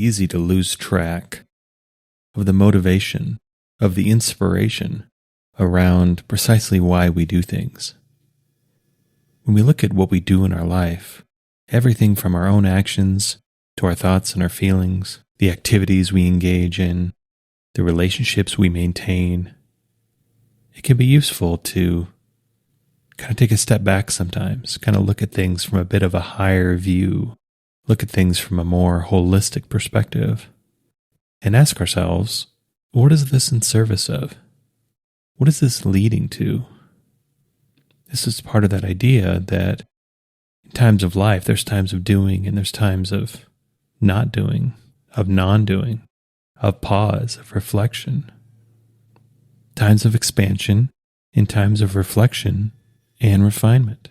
easy to lose track of the motivation, of the inspiration around precisely why we do things. When we look at what we do in our life, everything from our own actions to our thoughts and our feelings, the activities we engage in, the relationships we maintain, it can be useful to kind of take a step back sometimes, kind of look at things from a bit of a higher view, look at things from a more holistic perspective, and ask ourselves, what is this in service of? What is this leading to? This is part of that idea that in times of life, there's times of doing and there's times of not doing, of non-doing, of pause, of reflection. Times of expansion and times of reflection and refinement.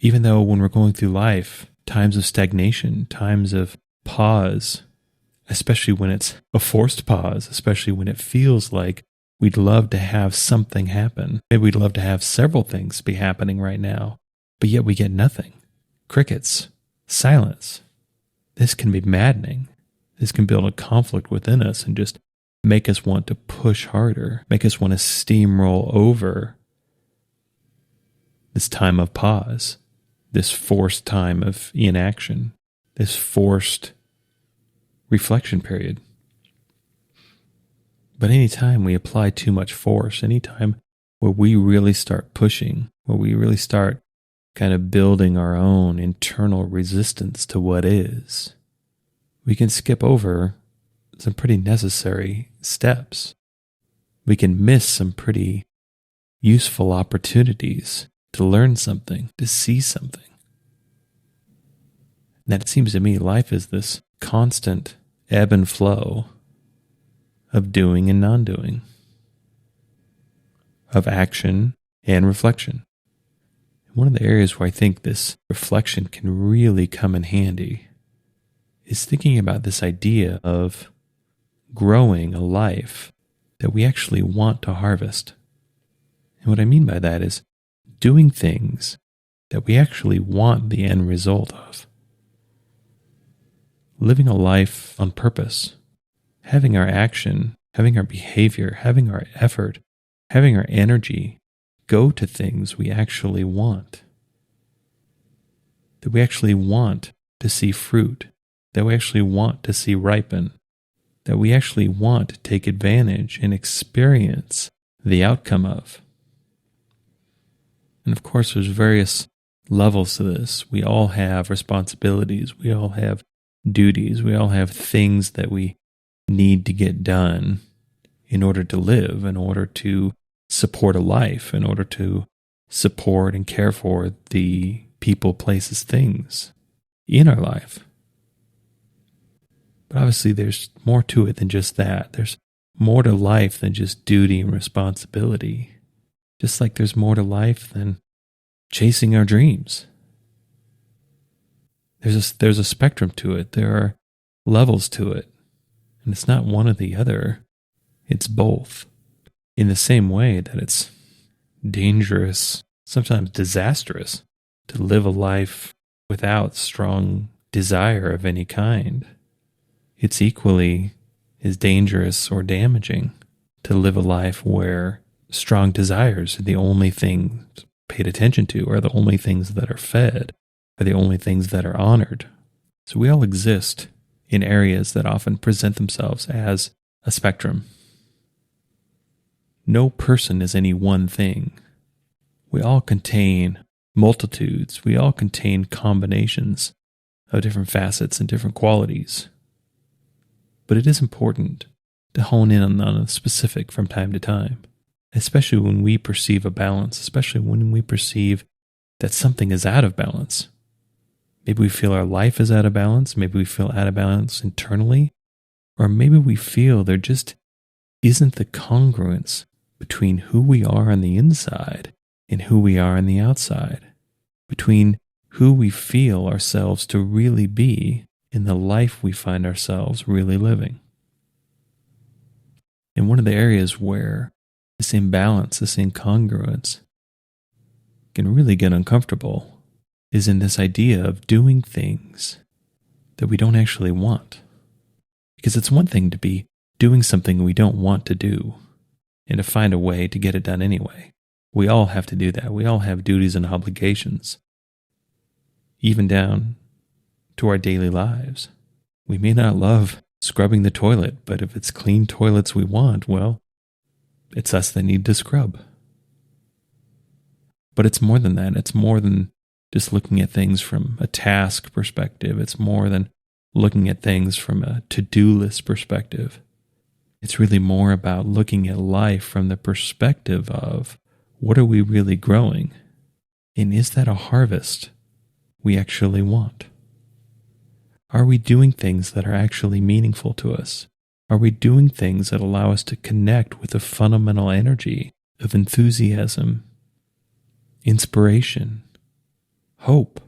Even though when we're going through life, times of stagnation, times of pause, especially when it's a forced pause, especially when it feels like we'd love to have something happen. Maybe we'd love to have several things be happening right now, but yet we get nothing. Crickets, silence. This can be maddening. This can build a conflict within us and just make us want to push harder, make us want to steamroll over this time of pause, this forced time of inaction, this forced reflection period. But anytime we apply too much force, anytime where we really start pushing, where we really start kind of building our own internal resistance to what is, we can skip over some pretty necessary steps. We can miss some pretty useful opportunities to learn something, to see something. And that, it seems to me, life is this constant ebb and flow of doing and non-doing, of action and reflection. One of the areas where I think this reflection can really come in handy is thinking about this idea of growing a life that we actually want to harvest. And what I mean by that is doing things that we actually want the end result of. Living a life on purpose, having our action, having our behavior, having our effort, having our energy go to things we actually want. That we actually want to see fruit, that we actually want to see ripen, that we actually want to take advantage and experience the outcome of. And of course, there's various levels to this. We all have responsibilities. We all have duties. We all have things that we need to get done in order to live, in order to support a life, in order to support and care for the people, places, things in our life. But obviously there's more to it than just that. There's more to life than just duty and responsibility. Just like there's more to life than chasing our dreams. There's a spectrum to it. There are levels to it. And it's not one or the other. It's both. In the same way that it's dangerous, sometimes disastrous, to live a life without strong desire of any kind, it's equally as dangerous or damaging to live a life where strong desires are the only things paid attention to, are the only things that are fed, are the only things that are honored. So we all exist in areas that often present themselves as a spectrum. No person is any one thing. We all contain multitudes. We all contain combinations of different facets and different qualities. But it is important to hone in on a specific from time to time, especially when we perceive a balance, especially when we perceive that something is out of balance. Maybe we feel our life is out of balance. Maybe we feel out of balance internally. Or maybe we feel there just isn't the congruence between who we are on the inside and who we are on the outside, between who we feel ourselves to really be and the life we find ourselves really living. And one of the areas where this imbalance, this incongruence can really get uncomfortable is in this idea of doing things that we don't actually want. Because it's one thing to be doing something we don't want to do and to find a way to get it done anyway. We all have to do that. We all have duties and obligations, even down to our daily lives. We may not love scrubbing the toilet, but if it's clean toilets we want, well, it's us that need to scrub. But it's more than that. It's more than just looking at things from a task perspective. It's more than looking at things from a to-do list perspective. It's really more about looking at life from the perspective of what are we really growing? And is that a harvest we actually want? Are we doing things that are actually meaningful to us? Are we doing things that allow us to connect with the fundamental energy of enthusiasm, inspiration, hope,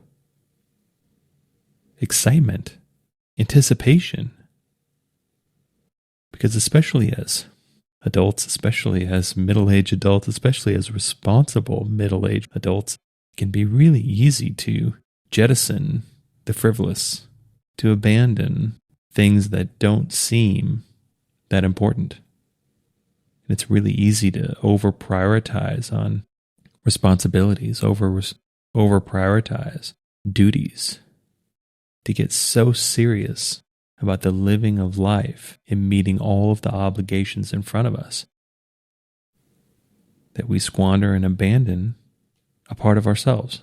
excitement, anticipation? Because especially as adults, especially as middle-aged adults, especially as responsible middle-aged adults, it can be really easy to jettison the frivolous, to abandon things that don't seem that important. And it's really easy to over-prioritize on responsibilities, over-prioritize duties, to get so serious about the living of life and meeting all of the obligations in front of us that we squander and abandon a part of ourselves.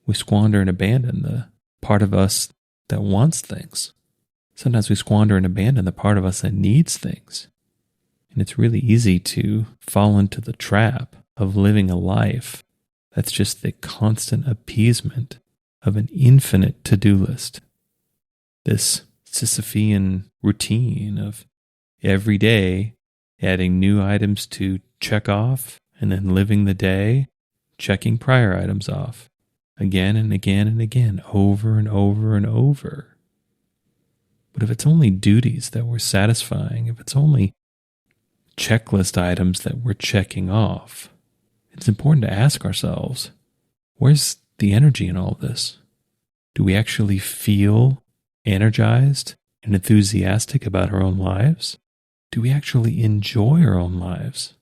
We squander and abandon the part of us that wants things. Sometimes we squander and abandon the part of us that needs things. And it's really easy to fall into the trap of living a life that's just the constant appeasement of an infinite to-do list. This Sisyphean routine of every day adding new items to check off and then living the day checking prior items off again and again and again, over and over and over. But if it's only duties that we're satisfying, if it's only checklist items that we're checking off, it's important to ask ourselves, where's the energy in all this? Do we actually feel energized and enthusiastic about our own lives? Do we actually enjoy our own lives?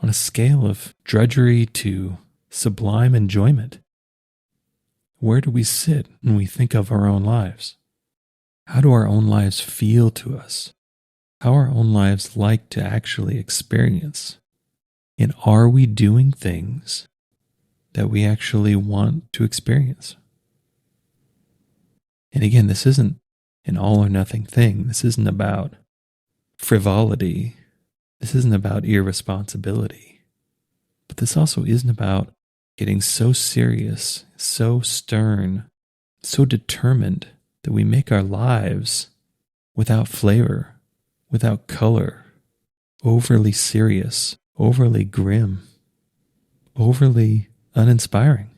On a scale of drudgery to sublime enjoyment, where do we sit when we think of our own lives? How do our own lives feel to us? How are our own lives like to actually experience? And are we doing things that we actually want to experience? And again, this isn't an all or nothing thing. This isn't about frivolity. This isn't about irresponsibility. But this also isn't about getting so serious, so stern, so determined that we make our lives without flavor, without color, overly serious, overly grim, overly uninspiring.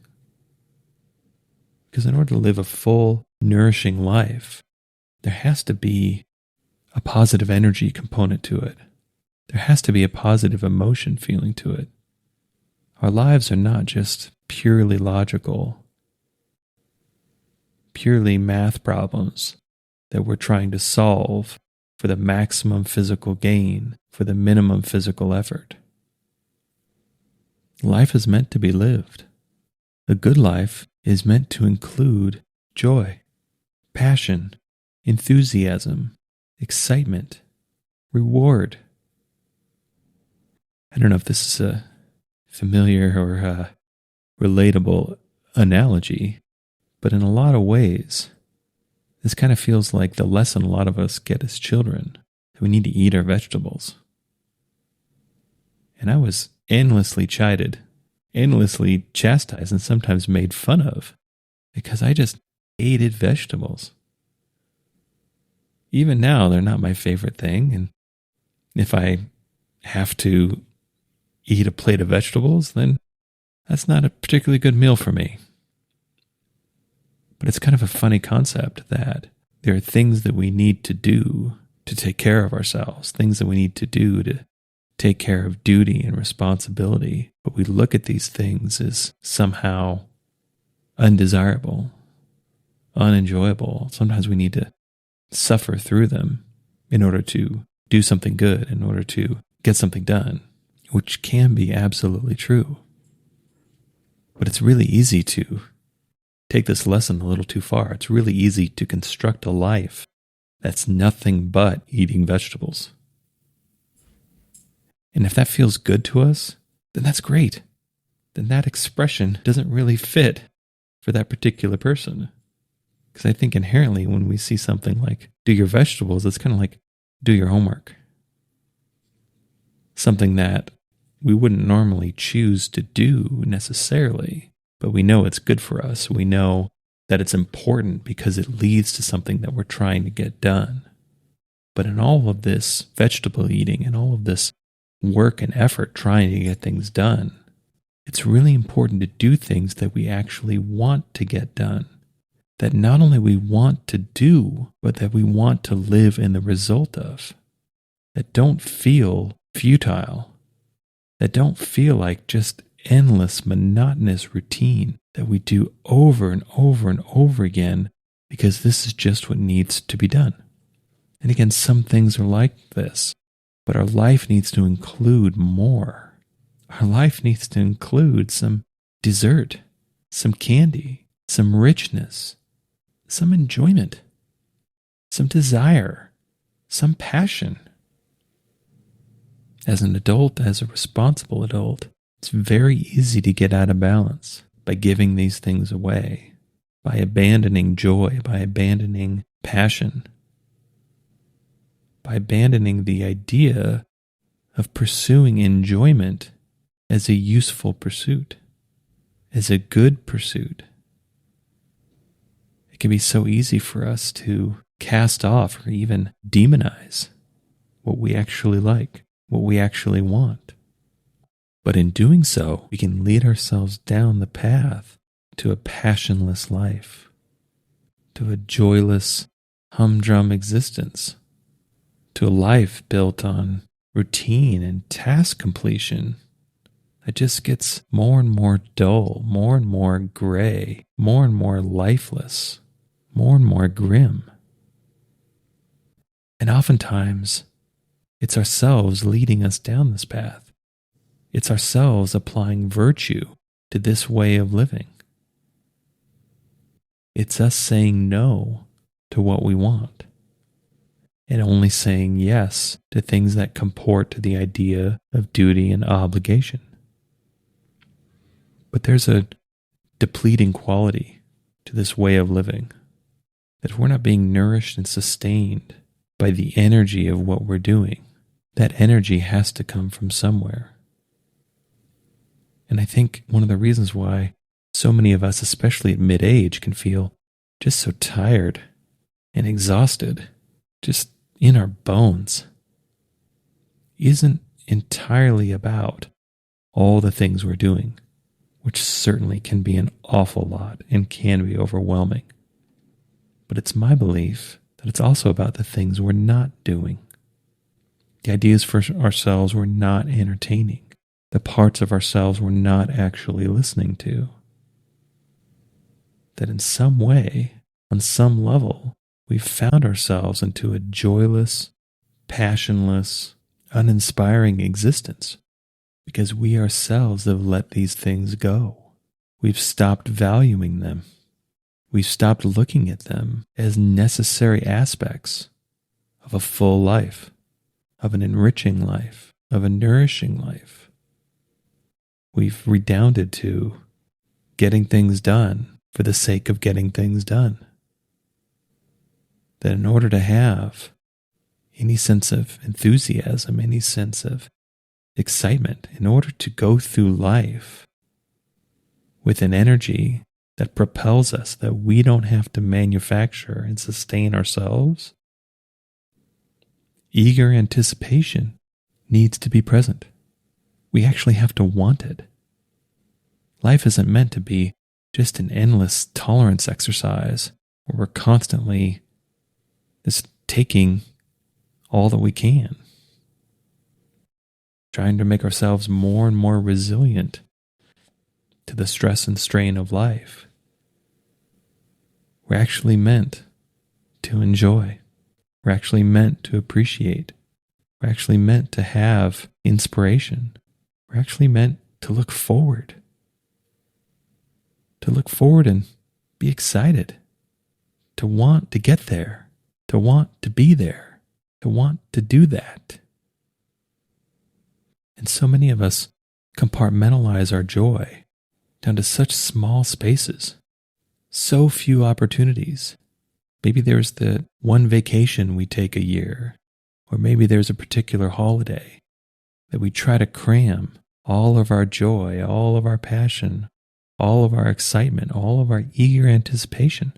Because in order to live a full, nourishing life, there has to be a positive energy component to it. There has to be a positive emotion feeling to it. Our lives are not just purely logical, purely math problems that we're trying to solve for the maximum physical gain, for the minimum physical effort. Life is meant to be lived. A good life is meant to include joy, passion, enthusiasm, excitement, reward. I don't know if this is a familiar or a relatable analogy, but in a lot of ways, this kind of feels like the lesson a lot of us get as children, that we need to eat our vegetables. And I was endlessly chided, endlessly chastised, and sometimes made fun of because I just hated vegetables. Even now, they're not my favorite thing, and if I have to eat a plate of vegetables, then that's not a particularly good meal for me. But it's kind of a funny concept that there are things that we need to do to take care of ourselves, things that we need to do to take care of duty and responsibility, but we look at these things as somehow undesirable, unenjoyable. Sometimes we need to suffer through them in order to do something good, in order to get something done, which can be absolutely true. But it's really easy to take this lesson a little too far. It's really easy to construct a life that's nothing but eating vegetables. And if that feels good to us, then that's great. Then that expression doesn't really fit for that particular person. Because I think inherently when we see something like do your vegetables, it's kind of like do your homework. Something that we wouldn't normally choose to do necessarily, but we know it's good for us. We know that it's important because it leads to something that we're trying to get done. But in all of this vegetable eating and all of this work and effort trying to get things done, it's really important to do things that we actually want to get done. That not only we want to do, but that we want to live in the result of. That don't feel futile. That don't feel like just endless, monotonous routine that we do over and over and over again because this is just what needs to be done. And again, some things are like this, but our life needs to include more. Our life needs to include some dessert, some candy, some richness, some enjoyment, some desire, some passion. As an adult, as a responsible adult, it's very easy to get out of balance by giving these things away, by abandoning joy, by abandoning passion, by abandoning the idea of pursuing enjoyment as a useful pursuit, as a good pursuit. It can be so easy for us to cast off or even demonize what we actually like, what we actually want. But in doing so, we can lead ourselves down the path to a passionless life, to a joyless, humdrum existence, to a life built on routine and task completion that just gets more and more dull, more and more gray, more and more lifeless, more and more grim. And oftentimes, it's ourselves leading us down this path. It's ourselves applying virtue to this way of living. It's us saying no to what we want and only saying yes to things that comport to the idea of duty and obligation. But there's a depleting quality to this way of living, that if we're not being nourished and sustained by the energy of what we're doing, that energy has to come from somewhere. And I think one of the reasons why so many of us, especially at mid-age, can feel just so tired and exhausted, just in our bones, isn't entirely about all the things we're doing, which certainly can be an awful lot and can be overwhelming. But it's my belief that it's also about the things we're not doing. The ideas for ourselves we're not entertaining. The parts of ourselves we're not actually listening to. That in some way, on some level, we've found ourselves into a joyless, passionless, uninspiring existence because we ourselves have let these things go. We've stopped valuing them. We've stopped looking at them as necessary aspects of a full life, of an enriching life, of a nourishing life. We've redounded to getting things done for the sake of getting things done. That in order to have any sense of enthusiasm, any sense of excitement, in order to go through life with an energy that propels us, that we don't have to manufacture and sustain ourselves, eager anticipation needs to be present. We actually have to want it. Life isn't meant to be just an endless tolerance exercise where we're constantly just taking all that we can, trying to make ourselves more and more resilient to the stress and strain of life. We're actually meant to enjoy. We're actually meant to appreciate. We're actually meant to have inspiration. We're actually meant to look forward. To look forward and be excited. To want to get there. To want to be there. To want to do that. And so many of us compartmentalize our joy down to such small spaces. So few opportunities. Maybe there's the one vacation we take a year, or maybe there's a particular holiday that we try to cram all of our joy, all of our passion, all of our excitement, all of our eager anticipation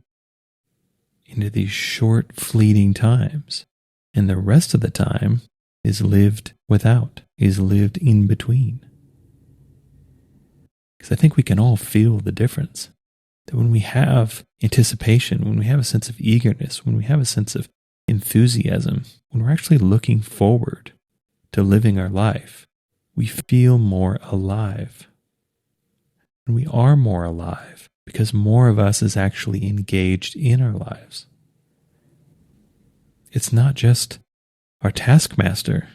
into these short, fleeting times. And the rest of the time is lived without, is lived in between. Because I think we can all feel the difference. That when we have anticipation, when we have a sense of eagerness, when we have a sense of enthusiasm, when we're actually looking forward to living our life, we feel more alive. And we are more alive because more of us is actually engaged in our lives. It's not just our taskmaster.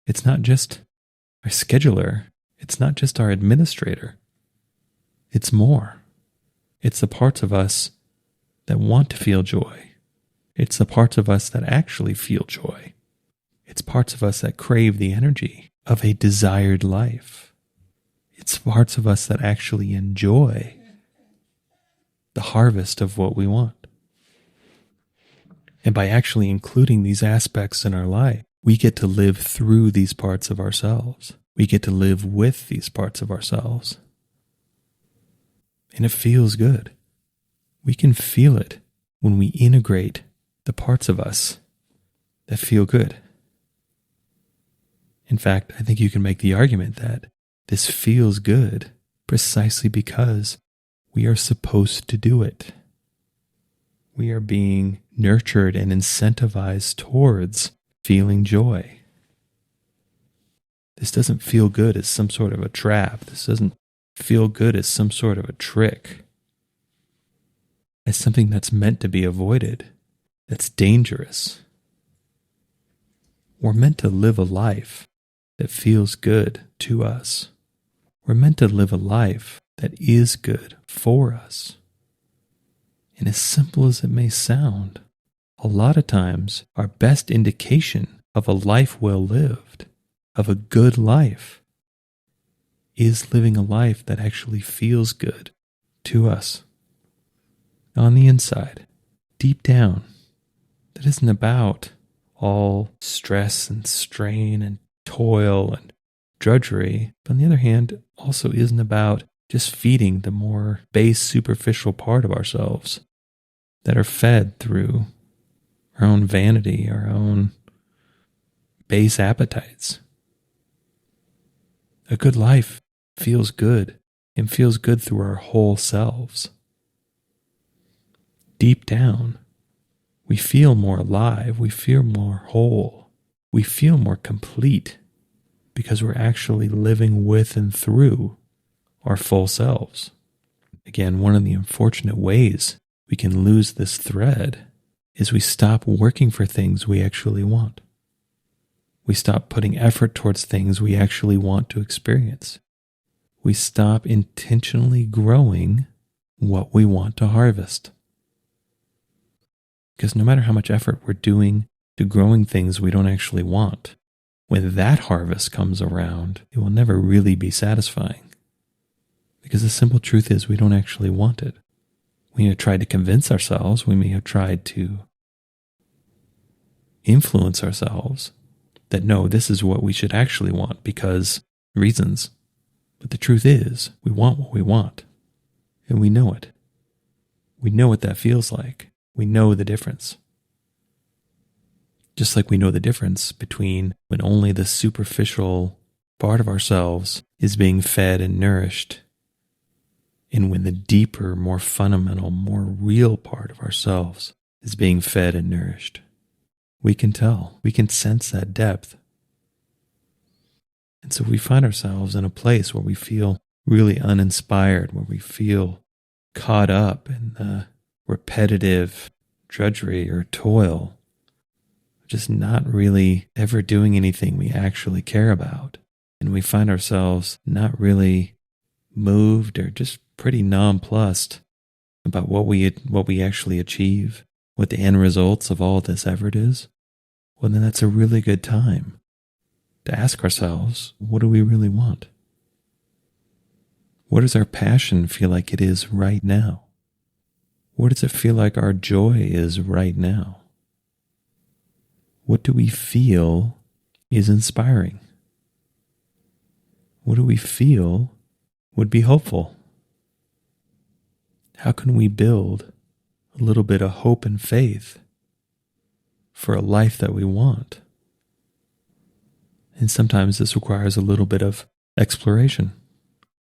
It's not just our scheduler. It's not just our administrator. It's more. It's the parts of us that want to feel joy. It's the parts of us that actually feel joy. It's parts of us that crave the energy of a desired life. It's parts of us that actually enjoy the harvest of what we want. And by actually including these aspects in our life, we get to live through these parts of ourselves. We get to live with these parts of ourselves. And it feels good. We can feel it when we integrate the parts of us that feel good. In fact, I think you can make the argument that this feels good precisely because we are supposed to do it. We are being nurtured and incentivized towards feeling joy. This doesn't feel good as some sort of a trap. This doesn't feel good as some sort of a trick. As something that's meant to be avoided, that's dangerous. We're meant to live a life that feels good to us. We're meant to live a life that is good for us. And as simple as it may sound, a lot of times our best indication of a life well lived, of a good life, is living a life that actually feels good to us. On the inside, deep down, that isn't about all stress and strain and toil and drudgery, but on the other hand, also isn't about just feeding the more base, superficial part of ourselves that are fed through our own vanity, our own base appetites. A good life feels good and feels good through our whole selves. Deep down, we feel more alive, we feel more whole, we feel more complete because we're actually living with and through our full selves. Again, one of the unfortunate ways we can lose this thread is we stop working for things we actually want. We stop putting effort towards things we actually want to experience. We stop intentionally growing what we want to harvest. Because no matter how much effort we're doing to growing things we don't actually want, when that harvest comes around, it will never really be satisfying. Because the simple truth is we don't actually want it. We may have tried to convince ourselves, we may have tried to influence ourselves that no, this is what we should actually want because reasons. But the truth is, we want what we want. And we know it. We know what that feels like. We know the difference. Just like we know the difference between when only the superficial part of ourselves is being fed and nourished, and when the deeper, more fundamental, more real part of ourselves is being fed and nourished. We can tell. We can sense that depth. And so we find ourselves in a place where we feel really uninspired, where we feel caught up in the repetitive drudgery or toil, just not really ever doing anything we actually care about. And we find ourselves not really moved or just pretty nonplussed about what we actually achieve, what the end results of all this effort is. Well, then that's a really good time to ask ourselves, what do we really want? What does our passion feel like it is right now? What does it feel like our joy is right now? What do we feel is inspiring? What do we feel would be hopeful? How can we build a little bit of hope and faith for a life that we want? And sometimes this requires a little bit of exploration.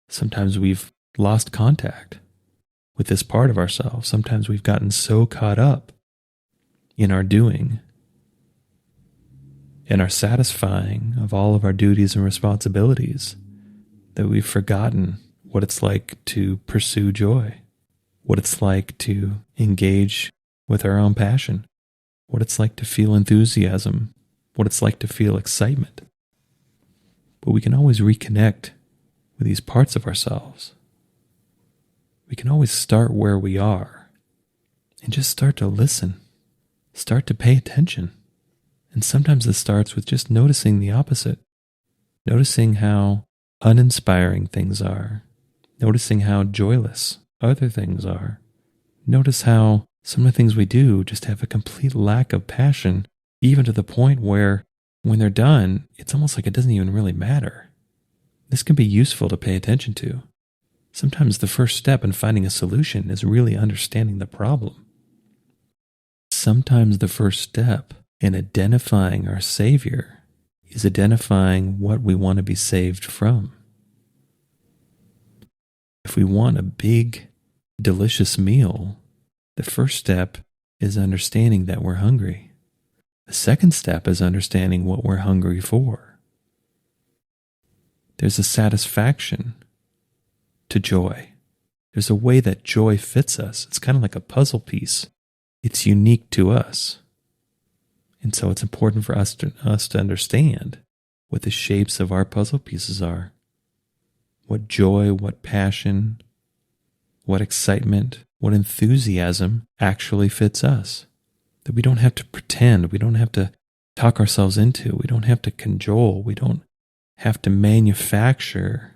Sometimes we've lost contact with this part of ourselves. Sometimes we've gotten so caught up in our doing and our satisfying of all of our duties and responsibilities that we've forgotten what it's like to pursue joy, what it's like to engage with our own passion, what it's like to feel enthusiasm, what it's like to feel excitement. But we can always reconnect with these parts of ourselves. We can always start where we are and just start to listen, start to pay attention. And sometimes it starts with just noticing the opposite, noticing how uninspiring things are, noticing how joyless other things are. Notice how some of the things we do just have a complete lack of passion, even to the point where when they're done, it's almost like it doesn't even really matter. This can be useful to pay attention to. Sometimes the first step in finding a solution is really understanding the problem. Sometimes the first step in identifying our Savior is identifying what we want to be saved from. If we want a big, delicious meal, the first step is understanding that we're hungry. The second step is understanding what we're hungry for. There's a satisfaction to joy. There's a way that joy fits us. It's kind of like a puzzle piece. It's unique to us. And so it's important for us to understand what the shapes of our puzzle pieces are. What joy, what passion, what excitement, what enthusiasm actually fits us. That we don't have to pretend, we don't have to talk ourselves into, we don't have to cajole, we don't have to manufacture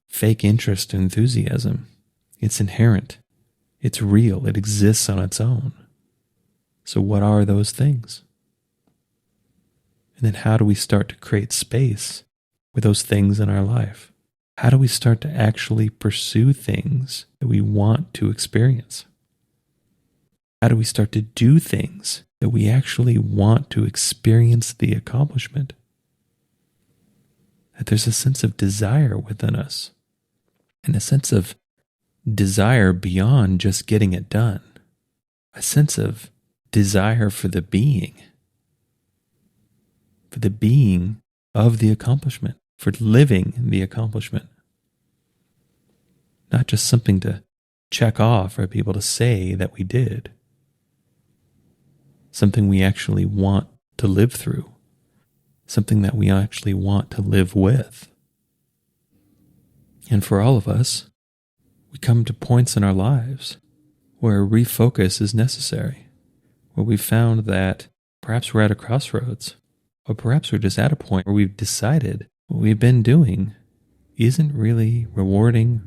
fake interest and enthusiasm. It's inherent. It's real. It exists on its own. So what are those things? And then how do we start to create space with those things in our life? How do we start to actually pursue things that we want to experience? How do we start to do things that we actually want to experience the accomplishment? That there's a sense of desire within us, and a sense of desire beyond just getting it done, a sense of desire for the being of the accomplishment, for living the accomplishment. Not just something to check off or be able to say that we did. Something we actually want to live through. Something that we actually want to live with. And for all of us, we come to points in our lives where a refocus is necessary, where we've found that perhaps we're at a crossroads, or perhaps we're just at a point where we've decided what we've been doing isn't really rewarding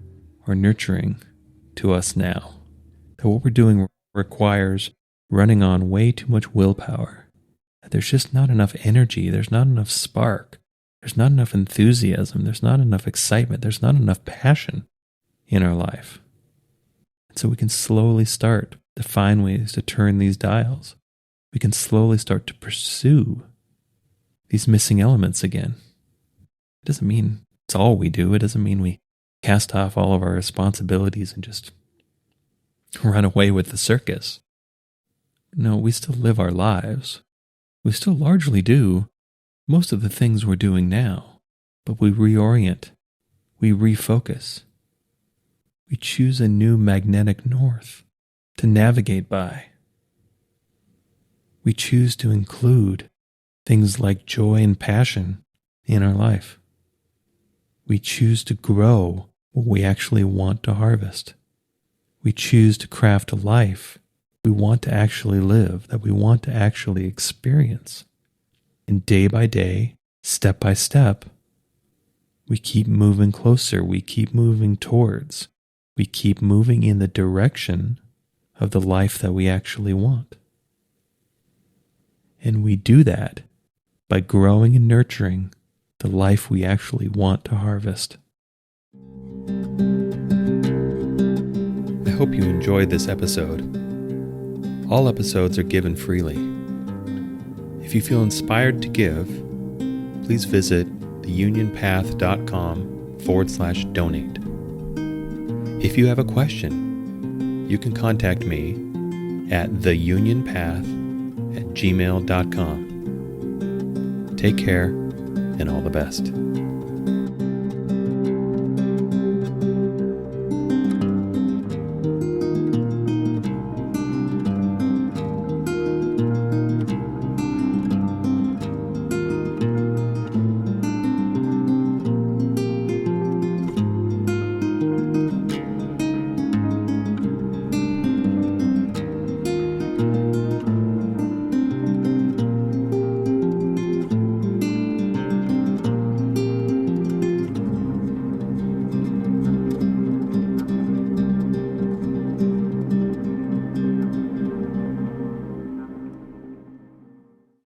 or nurturing to us now. That what we're doing requires running on way too much willpower. That there's just not enough energy, there's not enough spark, there's not enough enthusiasm, there's not enough excitement, there's not enough passion in our life. And so we can slowly start to find ways to turn these dials. We can slowly start to pursue these missing elements again. It doesn't mean it's all we do. It doesn't mean we cast off all of our responsibilities and just run away with the circus. No, we still live our lives. We still largely do most of the things we're doing now, but we reorient, we refocus. We choose a new magnetic north to navigate by. We choose to include things like joy and passion in our life. We choose to grow what we actually want to harvest. We choose to craft a life we want to actually live, that we want to actually experience. And day by day, step by step, we keep moving closer, we keep moving towards, we keep moving in the direction of the life that we actually want. And we do that by growing and nurturing the life we actually want to harvest. I hope you enjoyed this episode. All episodes are given freely. If you feel inspired to give, please visit theunionpath.com/donate. If you have a question, you can contact me at theunionpath@gmail.com. Take care and all the best.